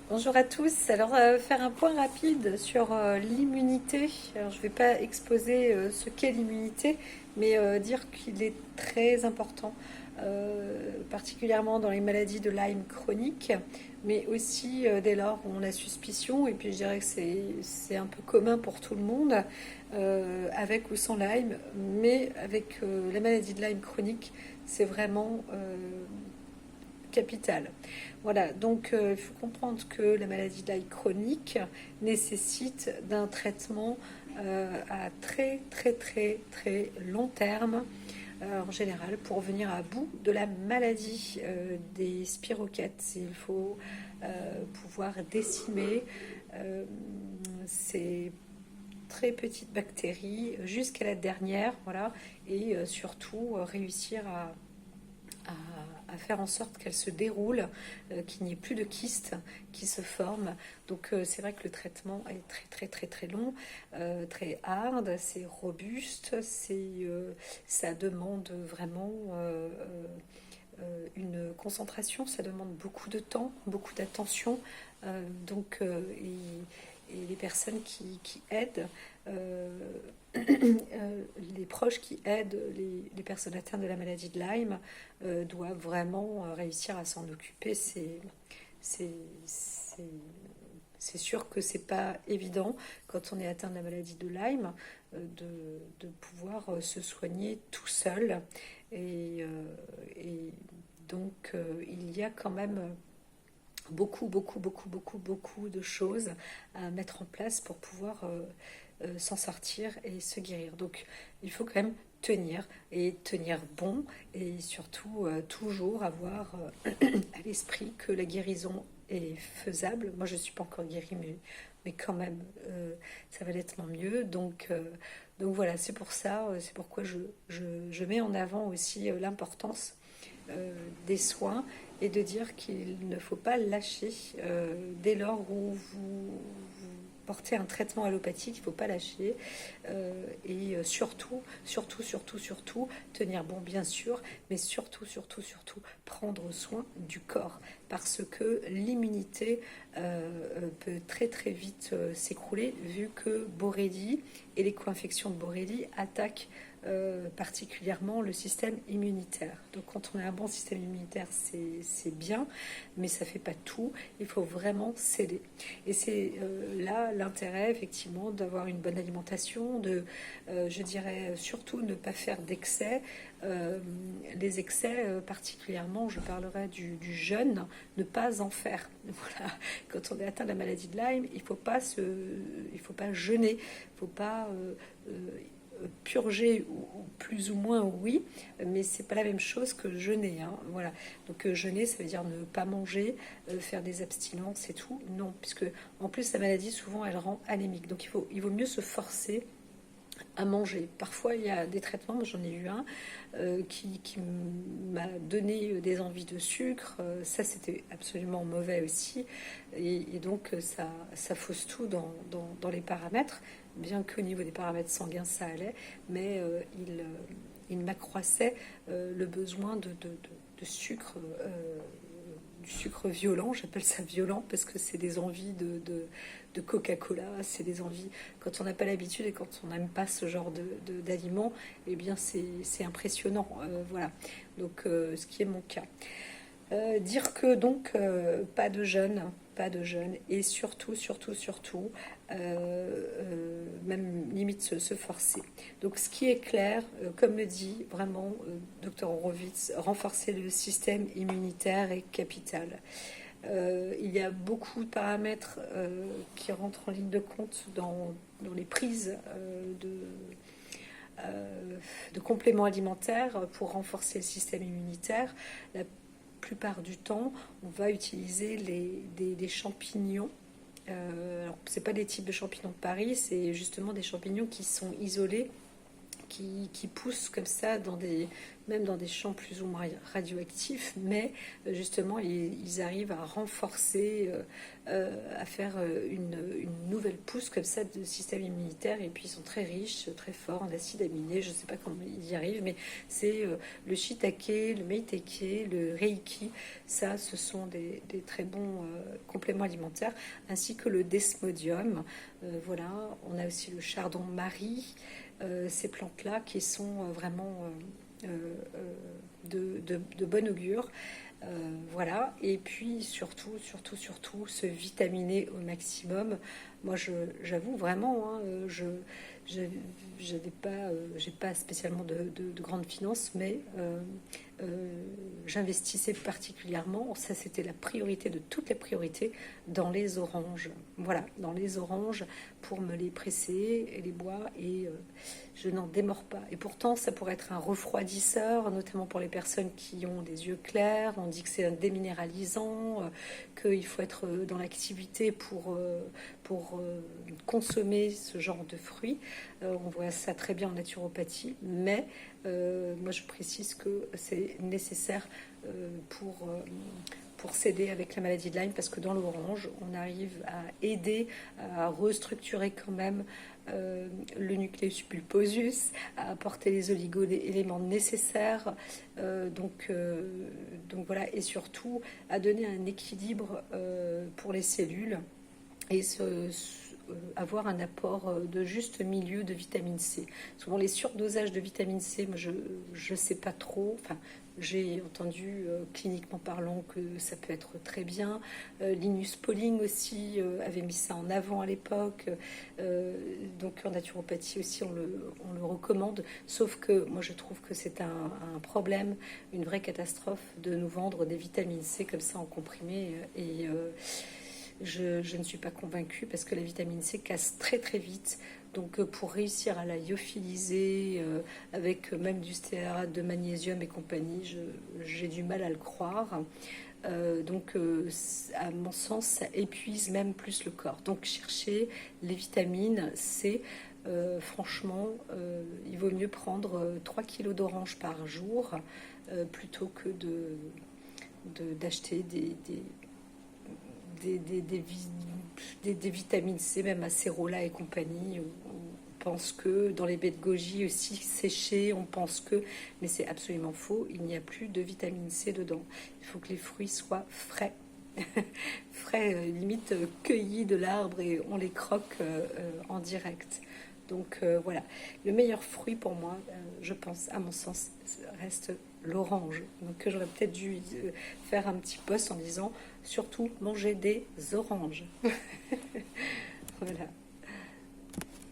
Bonjour à tous. Alors, faire un point rapide sur l'immunité. Alors, je ne vais pas exposer ce qu'est l'immunité, mais dire qu'il est très important, particulièrement dans les maladies de Lyme chronique, mais aussi dès lors où on a suspicion, et puis je dirais que c'est un peu commun pour tout le monde, avec ou sans Lyme, mais avec la maladie de Lyme chronique, c'est vraiment capital. Voilà, donc il faut comprendre que la maladie de Lyme chronique nécessite d'un traitement à très très très très long terme, en général, pour venir à bout de la maladie des spirochètes. Il faut pouvoir décimer ces très petites bactéries jusqu'à la dernière, voilà, et surtout réussir à faire en sorte qu'elle se déroule, qu'il n'y ait plus de kystes qui se forment. Donc c'est vrai que le traitement est très très très très long, très hard, c'est robuste, ça demande vraiment une concentration, ça demande beaucoup de temps, beaucoup d'attention. Et les personnes qui aident, euh, les proches qui aident les personnes atteintes de la maladie de Lyme doivent vraiment réussir à s'en occuper. C'est, c'est, c'est sûr que c'est pas évident quand on est atteint de la maladie de Lyme de pouvoir se soigner tout seul. Et donc il y a quand même beaucoup de choses à mettre en place pour pouvoir s'en sortir et se guérir. Donc il faut quand même tenir et tenir bon et surtout toujours avoir à l'esprit que la guérison est faisable. Moi je ne suis pas encore guérie mais quand même ça va nettement mieux. Donc voilà, c'est pour ça, c'est pourquoi je mets en avant aussi l'importance des soins et de dire qu'il ne faut pas lâcher dès lors où vous portez un traitement allopathique, il ne faut pas lâcher et surtout tenir bon bien sûr, mais surtout prendre soin du corps parce que l'immunité peut très très vite s'écrouler vu que Borrelia et les co-infections de Borrelia attaquent particulièrement le système immunitaire. Donc quand on a un bon système immunitaire, c'est bien, mais ça ne fait pas tout. Il faut vraiment s'aider. Et c'est là l'intérêt, effectivement, d'avoir une bonne alimentation, je dirais, surtout ne pas faire d'excès. Les excès, particulièrement, je parlerai du jeûne, ne pas en faire. Voilà. Quand on est atteint de la maladie de Lyme, il ne faut pas jeûner, il ne faut pas purger ou plus ou moins oui, mais c'est pas la même chose que jeûner, hein, voilà. Donc jeûner, ça veut dire ne pas manger, faire des abstinences et tout. Non, puisque en plus la maladie souvent elle rend anémique. Donc il vaut mieux se forcer à manger. Parfois, il y a des traitements, j'en ai eu un, qui m'a donné des envies de sucre. Ça, c'était absolument mauvais aussi. Et donc, ça fausse tout dans les paramètres, bien qu'au niveau des paramètres sanguins, ça allait. Mais il m'accroissait le besoin de sucre. Du sucre violent, j'appelle ça violent parce que c'est des envies de Coca-Cola, c'est des envies, quand on n'a pas l'habitude et quand on n'aime pas ce genre d'aliments, eh bien c'est impressionnant, voilà. Donc ce qui est mon cas. Dire que donc pas de jeûne, et surtout, même limite se forcer. Donc ce qui est clair, comme le dit vraiment Dr Horowitz, renforcer le système immunitaire est capital. Il y a beaucoup de paramètres qui rentrent en ligne de compte dans les prises de compléments alimentaires pour renforcer le système immunitaire. La plupart du temps, on va utiliser des champignons. C'est pas des types de champignons de Paris, c'est justement des champignons qui sont isolés, qui poussent comme ça même dans des champs plus ou moins radioactifs, mais justement ils arrivent à renforcer, à faire une nouvelle pousse comme ça de système immunitaire, et puis ils sont très riches, très forts en acides aminés, je ne sais pas comment ils y arrivent, mais c'est le shiitake, le meitake, le reiki, ça ce sont des très bons compléments alimentaires, ainsi que le desmodium. Voilà, on a aussi le chardon-marie, ces plantes-là qui sont vraiment de bon augure. Voilà, et puis surtout, se vitaminer au maximum. Moi, j'avoue vraiment, hein, j'ai pas spécialement de grandes finances, mais j'investissais particulièrement, ça c'était la priorité de toutes les priorités, dans les oranges. Voilà, dans les oranges, pour me les presser et les boire, et je n'en démords pas. Et pourtant, ça pourrait être un refroidisseur, notamment pour les personnes qui ont des yeux clairs. On dit que c'est un déminéralisant, qu'il faut être dans l'activité pour consommer ce genre de fruits. On voit ça très bien en naturopathie, mais moi je précise que c'est nécessaire pour s'aider avec la maladie de Lyme, parce que dans l'orange, on arrive à aider à restructurer quand même le nucléus pulposus, à apporter les oligo-éléments nécessaires, donc voilà, et surtout à donner un équilibre pour les cellules, et avoir un apport de juste milieu de vitamine C. Souvent les surdosages de vitamine C, moi je sais pas trop, enfin j'ai entendu cliniquement parlant que ça peut être très bien. Linus Pauling aussi avait mis ça en avant à l'époque. Donc en naturopathie aussi on le recommande. Sauf que moi je trouve que c'est un problème, une vraie catastrophe de nous vendre des vitamines C comme ça en comprimé. Et je ne suis pas convaincue, parce que la vitamine C casse très très vite. Donc pour réussir à la lyophiliser avec même du stéarate de magnésium et compagnie, j'ai du mal à le croire. Donc à mon sens, ça épuise même plus le corps. Donc chercher les vitamines C, franchement, il vaut mieux prendre 3 kilos d'oranges par jour plutôt que d'acheter des vitamines C, même acérola et compagnie. On pense que dans les baies de goji aussi séchées, on pense que, mais c'est absolument faux, il n'y a plus de vitamine C dedans. Il faut que les fruits soient frais. Frais, limite cueillis de l'arbre, et on les croque en direct. Donc voilà, le meilleur fruit pour moi, je pense, à mon sens, reste l'orange. Donc j'aurais peut-être dû faire un petit post en disant surtout manger des oranges. Voilà.